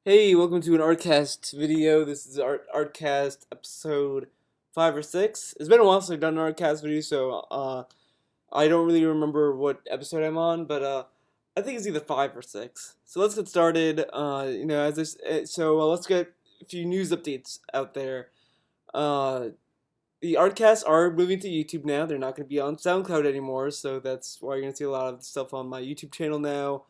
Hey, welcome to an artcast video. This is artcast episode 5 or 6. It's been a while since I've done an artcast video, so I don't really remember what episode I'm on, but I think it's either 5 or 6. So let's get started. Let's get a few news updates out there. Uh, the artcasts are moving to YouTube now. They're not going to be on SoundCloud anymore, so that's why you're going to see a lot of stuff on my YouTube channel now.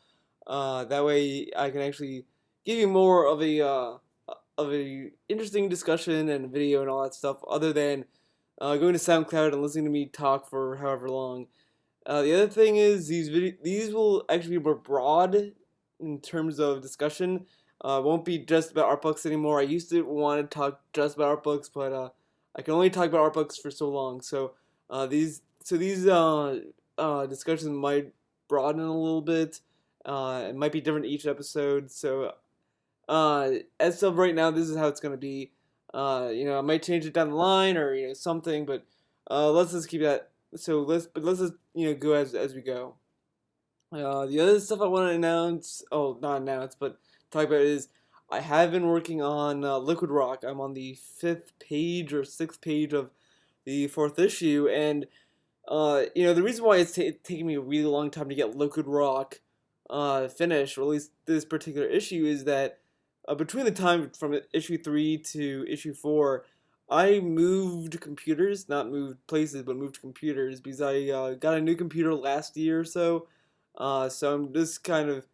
That way, I can actually give you more of a interesting discussion and video and all that stuff, other than going to SoundCloud and listening to me talk for however long. The other thing is these will actually be more broad in terms of discussion. Won't be just about art books anymore. I used to want to talk just about art books, but I can only talk about art books for so long. So these discussions might broaden a little bit. It might be different each episode. So as of right now, this is how it's gonna be. I might change it down the line or something, but let's just keep that. Let's just go as we go. The other stuff I want to announce, oh, not announce, but talk about is I have been working on Liquid Rock. I'm on the fifth page or sixth page of the fourth issue, and the reason why it's taking me a really long time to get Liquid Rock finished, or at least this particular issue, is that between the time from issue 3 to issue 4, I moved computers, not moved places, but moved computers because I got a new computer last year or so. So I'm just kind of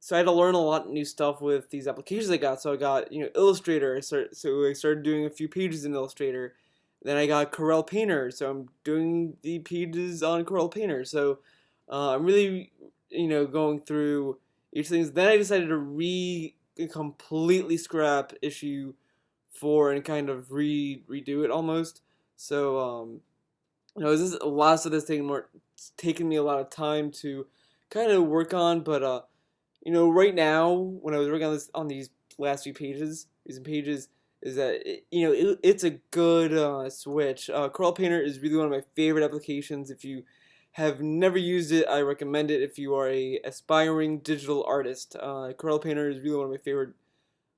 so I had to learn a lot of new stuff with these applications I got. So I got Illustrator. So I started doing a few pages in Illustrator. Then I got Corel Painter. So I'm doing the pages on Corel Painter. So I'm really going through each thing. Then I decided to completely scrap issue 4 and kind of redo it almost. So this is a lot of this it's taking me a lot of time to kind of work on, but right now when I was working on these last few pages, is that it's a good switch. Corel Painter is really one of my favorite applications. If you have never used it, I recommend it if you are a aspiring digital artist. Corel Painter is really one of my favorite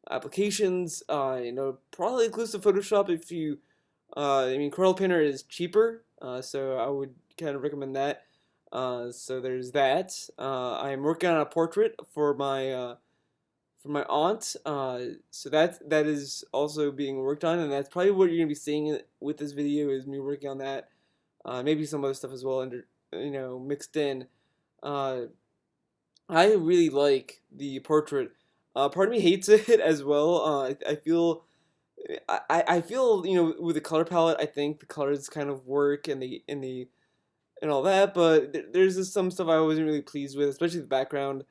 applications. Probably inclusive Photoshop if you. Corel Painter is cheaper, so I would kind of recommend that. So there's that. I'm working on a portrait for my aunt. So that is also being worked on, and that's probably what you're gonna be seeing with this video is me working on that. Maybe some other stuff as well mixed in. Uh, I really like the portrait. Part of me hates it as well. I feel I feel with the color palette, I think the colors kind of work and all that, but there's just some stuff I wasn't really pleased with, especially the background.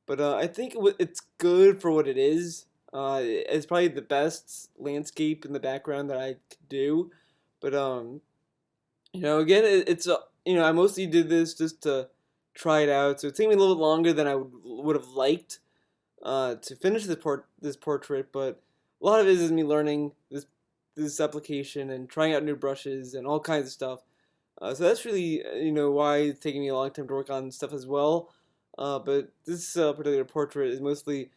But I think it's good for what it is. It's probably the best landscape in the background that I could do. But again, it's I mostly did this just to try it out, so it took me a little bit longer than I would have liked to finish this portrait. But a lot of it is me learning this application and trying out new brushes and all kinds of stuff. So that's really why it's taking me a long time to work on stuff as well. But this particular portrait is mostly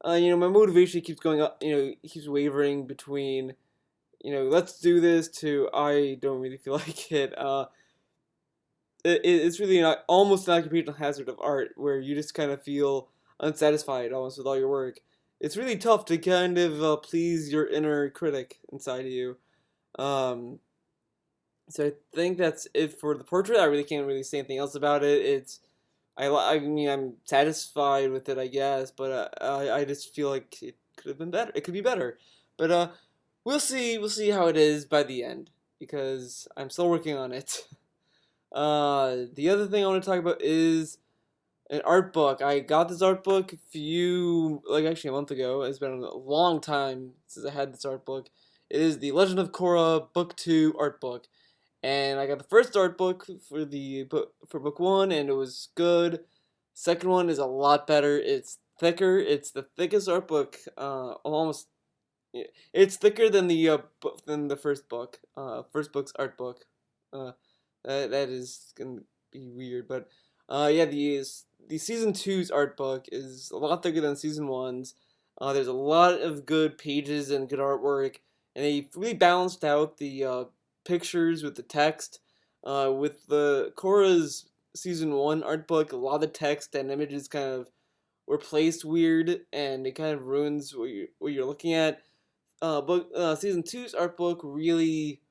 my motivation keeps going up. Keeps wavering between let's do this to I don't really feel like it. It's really not almost an occupational hazard of art where you just kind of feel unsatisfied almost with all your work. It's really tough to kind of please your inner critic inside of you. Um, so I think that's it for the portrait. I really can't really say anything else about it. I mean, I'm satisfied with it, I guess, but I just feel like it could have been better. It could be better, but we'll see. We'll see how it is by the end because I'm still working on it. The other thing I want to talk about is an art book. I got this art book actually a month ago. It's been a long time since I had this art book. It is the Legend of Korra Book 2 art book. And I got the first art book for book 1 and it was good. Second one is a lot better. It's thicker. It's the thickest art book almost it's thicker than the first book. First book's art book. Uh that is gonna be weird, but yeah, the season 2's art book is a lot thicker than season 1's. There's a lot of good pages and good artwork, and they really balanced out the pictures with the text. With the Korra's season one art book, a lot of the text and images kind of were placed weird, and it kind of ruins what you're looking at. Season two's art book really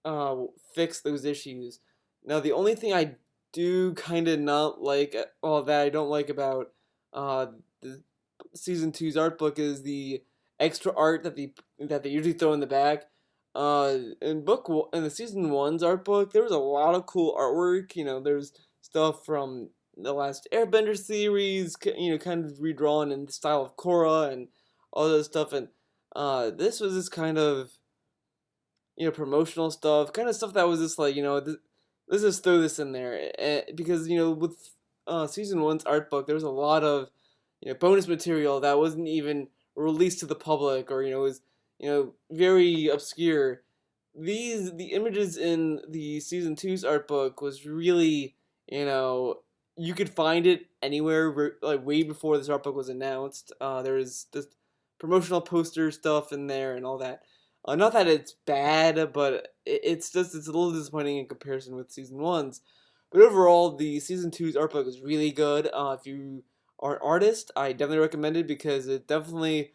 uh, fixed those issues. Now, the only thing I do kind of not like, well, that I don't like about uh, the season two's art book is the extra art that they usually throw in the back. In the season one's art book, there was a lot of cool artwork. There's stuff from the last Airbender series, kind of redrawn in the style of Korra and all that stuff. And this was just kind of promotional stuff, kind of stuff that was just like let's just throw this in there, because with season one's art book, there was a lot of bonus material that wasn't even released to the public, or was very obscure. The images in the season two's art book was really you could find it anywhere, like way before this art book was announced. There was just promotional poster stuff in there and all that. Not that it's bad, but it's a little disappointing in comparison with season one's. But overall, the season two's art book is really good. If you are an artist, I definitely recommend it, because it definitely,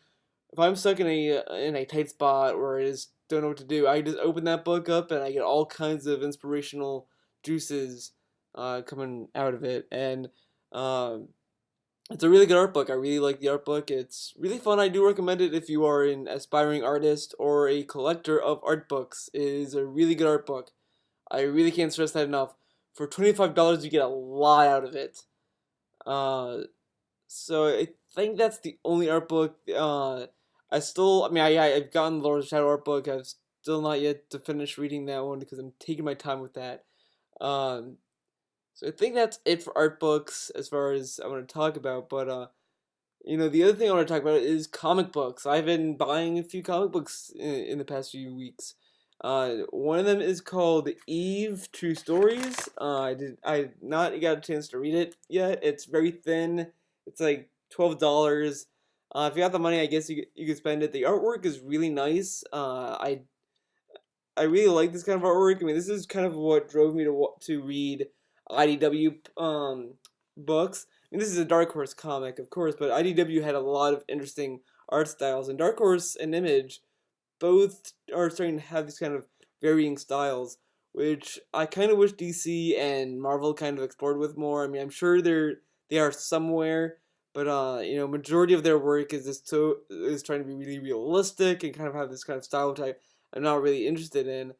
if I'm stuck in a tight spot where I just don't know what to do, I just open that book up and I get all kinds of inspirational juices coming out of it. And um, it's a really good art book. I really like the art book. It's really fun. I do recommend it if you are an aspiring artist or a collector of art books. It is a really good art book. I really can't stress that enough. For $25, you get a lot out of it. Uh, so I think that's the only art book. I've gotten the Lord of the Shadow art book. I've still not yet to finish reading that one because I'm taking my time with that. Um, so I think that's it for art books as far as I want to talk about. But the other thing I want to talk about is comic books. I've been buying a few comic books in the past few weeks. One of them is called Eve: True Stories. I not got a chance to read it yet. It's very thin. It's like $12. If you got the money, I guess you could spend it. The artwork is really nice. I really like this kind of artwork. I mean, this is kind of what drove me to read IDW books. I mean, this is a Dark Horse comic, of course, but IDW had a lot of interesting art styles, and Dark Horse and Image both are starting to have these kind of varying styles, which I kind of wish DC and Marvel kind of explored with more. I mean, I'm sure they are somewhere, but majority of their work is trying to be really realistic and kind of have this kind of style type I'm not really interested in.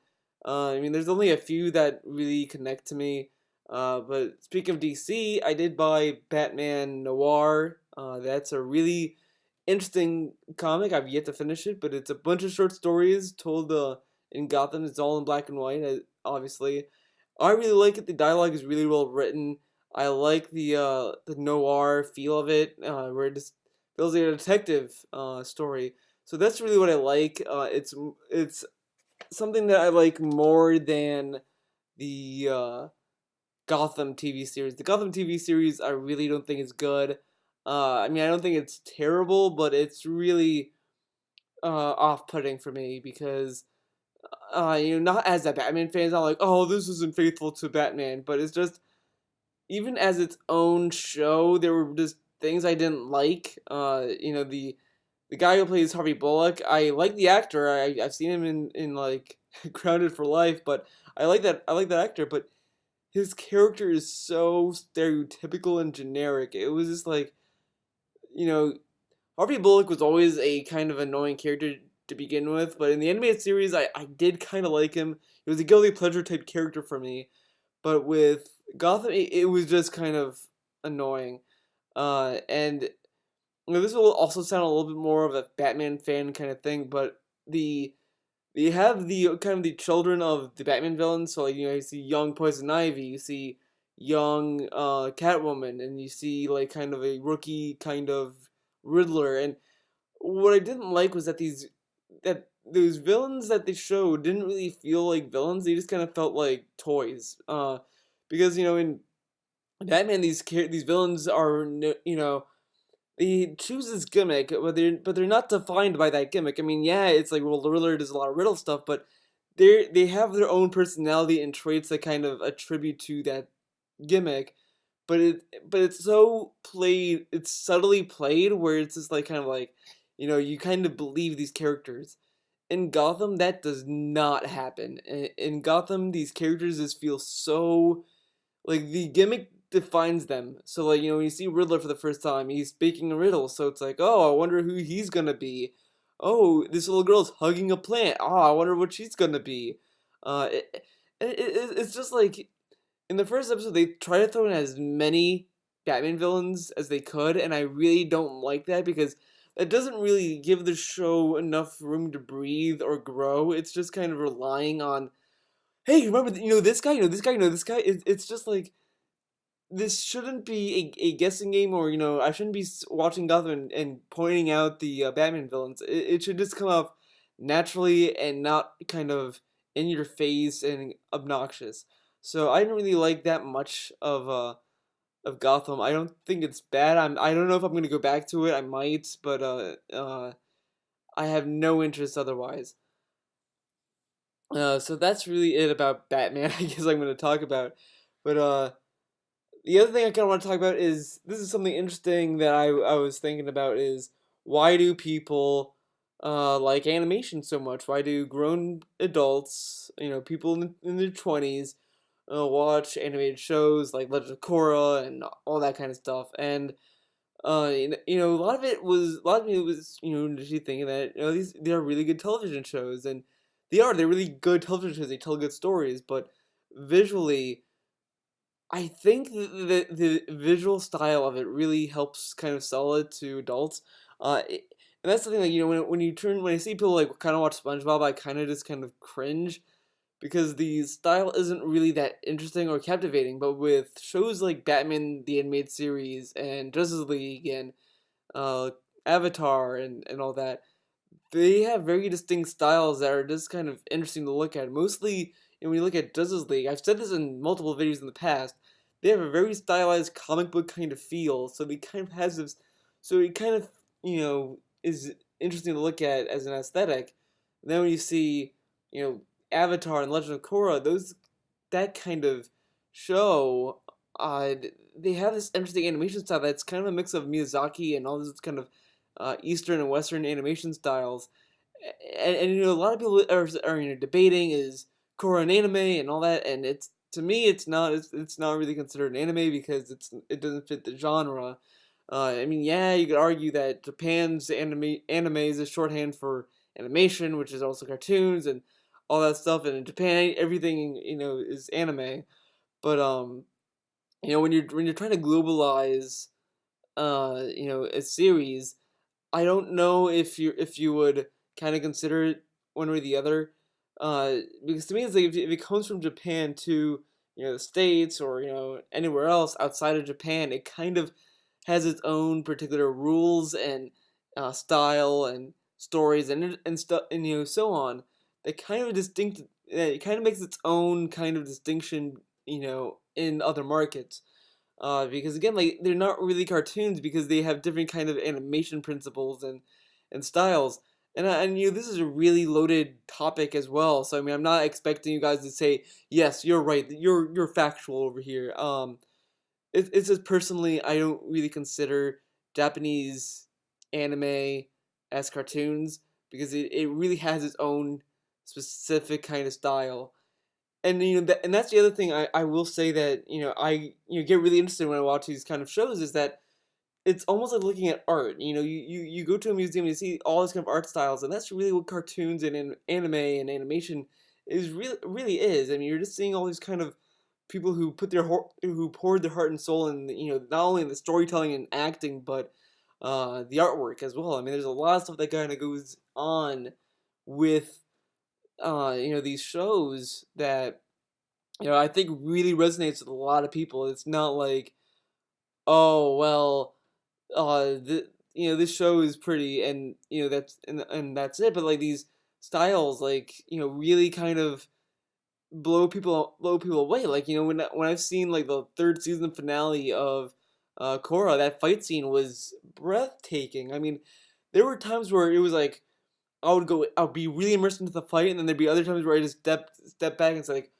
I mean, there's only a few that really connect to me. But speaking of DC, I did buy Batman Noir. That's a really interesting comic. I've yet to finish it, but it's a bunch of short stories told in Gotham. It's all in black and white, obviously. I really like it. The dialogue is really well written. I like the noir feel of it, where it just feels like a detective story. So that's really what I like. It's something that I like more than the Gotham TV series. The Gotham TV series I really don't think is good. I mean, I don't think it's terrible, but it's really off-putting for me because not as a Batman fan, it's not like, oh, this isn't faithful to Batman, but it's just, even as its own show, there were just things I didn't like. The guy who plays Harvey Bullock, I like the actor. I've seen him in like Grounded for Life, but I like that actor, but his character is so stereotypical and generic. It was just like, you know, Harvey Bullock was always a kind of annoying character to begin with, but in the animated series, I did kind of like him. He was a guilty pleasure type character for me, but with Gotham, it was just kind of annoying. And this will also sound a little bit more of a Batman fan kind of thing, but the you have the kind of the children of the Batman villains. So like you see young Poison Ivy, you see young Catwoman, and you see like kind of a rookie kind of Riddler. And what I didn't like was that those villains that they showed didn't really feel like villains. They just kind of felt like toys. Because in Batman, these villains are They choose this gimmick, but they're not defined by that gimmick. I mean, yeah, it's like, well, the Riddler does a lot of riddle stuff, but they have their own personality and traits that kind of attribute to that gimmick. But it's so played, it's subtly played where it's just like kind of like, you kind of believe these characters. In Gotham, that does not happen. In Gotham, these characters just feel so, like, the gimmick defines them. So, like, when you see Riddler for the first time, he's speaking a riddle. So it's like, oh, I wonder who he's gonna be. Oh, this little girl's hugging a plant. Oh, I wonder what she's gonna be. It's just like, in the first episode, they try to throw in as many Batman villains as they could, and I really don't like that because it doesn't really give the show enough room to breathe or grow. It's just kind of relying on, hey, remember, this guy, this guy, this guy. It's just like, this shouldn't be a guessing game, or I shouldn't be watching Gotham and pointing out the Batman villains. It should just come off naturally and not kind of in your face and obnoxious. So I didn't really like that much of Gotham. I don't think it's bad. I don't know if I'm gonna go back to it. I might, but I have no interest otherwise. So that's really it about Batman. I guess I'm gonna talk about, but the other thing I kind of want to talk about is, this is something interesting that I was thinking about, is why do people like animation so much? Why do grown adults, people in their 20s, watch animated shows like Legend of Korra and all that kind of stuff? And a lot of it was, initially thinking that, they are really good television shows, and they're really good television shows. They tell good stories, but visually, I think the visual style of it really helps kind of sell it to adults. And that's the thing, like, when I see people like kind of watch SpongeBob, I kind of just kind of cringe because the style isn't really that interesting or captivating. But with shows like Batman the Animated Series and Justice League and uh, Avatar and all that, they have very distinct styles that are just kind of interesting to look at. Mostly, when you look at Justice League, I've said this in multiple videos in the past, they have a very stylized comic book kind of feel. So they kind of has this, so it kind of, is interesting to look at as an aesthetic. And then when you see, you know, Avatar and Legend of Korra, that kind of show, uh, they have this interesting animation style that's kind of a mix of Miyazaki and all this kind of Eastern and Western animation styles. And a lot of people are debating, is Korra an anime and all that, and it's, to me, it's not really considered an anime because it doesn't fit the genre. I mean, yeah, you could argue that Japan's anime is a shorthand for animation, which is also cartoons and all that stuff. And in Japan, everything, is anime. But when you're trying to globalize a series, I don't know if you would kind of consider it one or the other, because to me, it's like, if it comes from Japan to, the States, or anywhere else outside of Japan, it kind of has its own particular rules and style and stories and stuff, and so on. That kind of distinct. It kind of makes its own kind of distinction, in other markets. Because again, like, they're not really cartoons because they have different kind of animation principles and styles. And this is a really loaded topic as well. So I mean, I'm not expecting you guys to say, yes, you're right, you're factual over here. It's just, personally, I don't really consider Japanese anime as cartoons because it really has its own specific kind of style. And and that's the other thing I will say, that I get really interested when I watch these kind of shows, is that it's almost like looking at art. You go to a museum and you see all these kind of art styles, and that's really what cartoons and anime and animation is really is. I mean, you're just seeing all these kind of people who who poured their heart and soul in, not only in the storytelling and acting, but the artwork as well. I mean, there's a lot of stuff that kind of goes on with these shows that I think really resonates with a lot of people. It's not like, oh well, this show is pretty, and and that's it. But like, these styles, like, really kind of blow people away. Like, when I've seen like the third season finale of Korra, that fight scene was breathtaking. I mean, there were times where it was like I would be really immersed into the fight, and then there'd be other times where I just step back and it's like,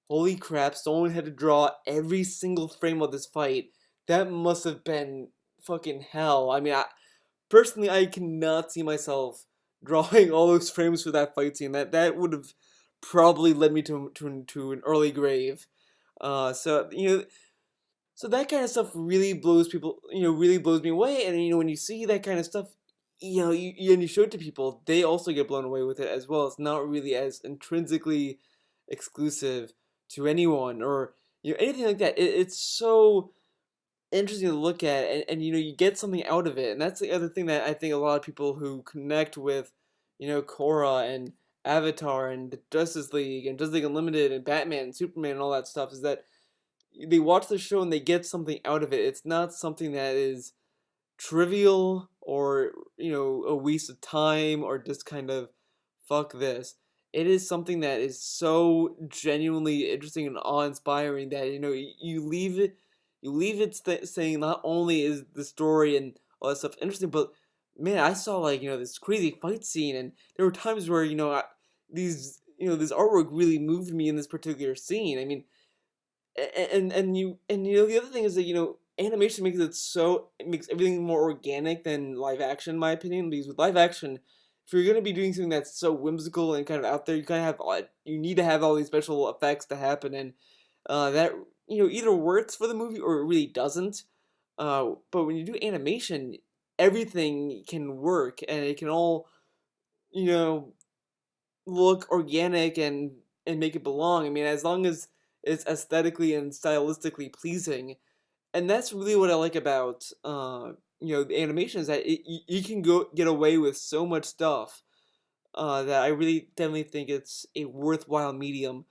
holy crap! Someone had to draw every single frame of this fight. That must have been fucking hell. I mean, personally, I cannot see myself drawing all those frames for that fight scene. That would have probably led me to an early grave. So so that kind of stuff really blows people, really blows me away. And when you see that kind of stuff, and you show it to people, they also get blown away with it as well. It's not really as intrinsically exclusive to anyone or anything like that. It's so interesting to look at, and you get something out of it. And that's the other thing that I think a lot of people who connect with, Korra and Avatar and the Justice League and Justice League Unlimited and Batman and Superman and all that stuff is that they watch the show and they get something out of it. It's not something that is trivial or a waste of time or just kind of fuck this. It is something that is so genuinely interesting and awe-inspiring that you leave it saying not only is the story and all that stuff interesting, but man, I saw like this crazy fight scene, and there were times where this artwork really moved me in this particular scene. I mean, and the other thing is that animation makes everything more organic than live action, in my opinion. Because with live action, if you're gonna be doing something that's so whimsical and kind of out there, you need to have all these special effects to happen, and that either works for the movie or it really doesn't. But when you do animation, everything can work and it can all you know look organic and make it belong. I mean, as long as it's aesthetically and stylistically pleasing, and that's really what I like about the animation is that you can get away with so much stuff that I really definitely think it's a worthwhile medium,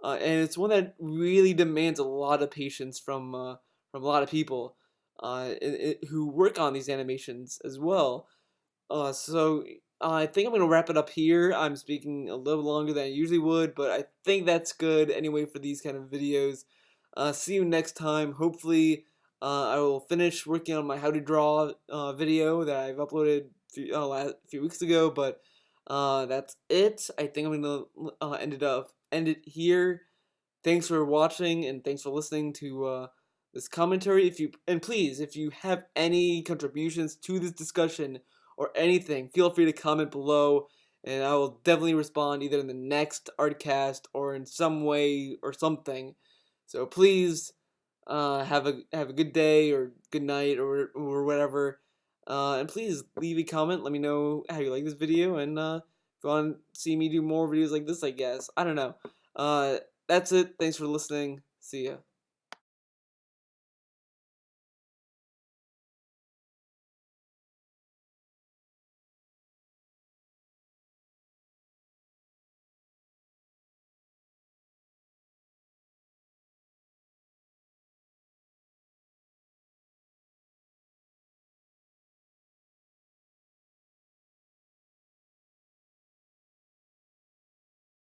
and it's one that really demands a lot of patience from a lot of people who work on these animations as well. So I think I'm gonna wrap it up here. I'm speaking a little longer than I usually would, but I think that's good anyway for these kind of videos. See you next time. Hopefully, I will finish working on my how to draw video that I've uploaded a few weeks ago. But that's it. I think I'm gonna end it here. Thanks for watching and thanks for listening to this commentary. Please, if you have any contributions to this discussion or anything, feel free to comment below, and I will definitely respond either in the next artcast or in some way or something. So please, have a good day or good night or whatever, and please leave a comment. Let me know how you like this video, and if you want to see me do more videos like this, I guess I don't know. That's it. Thanks for listening. See ya.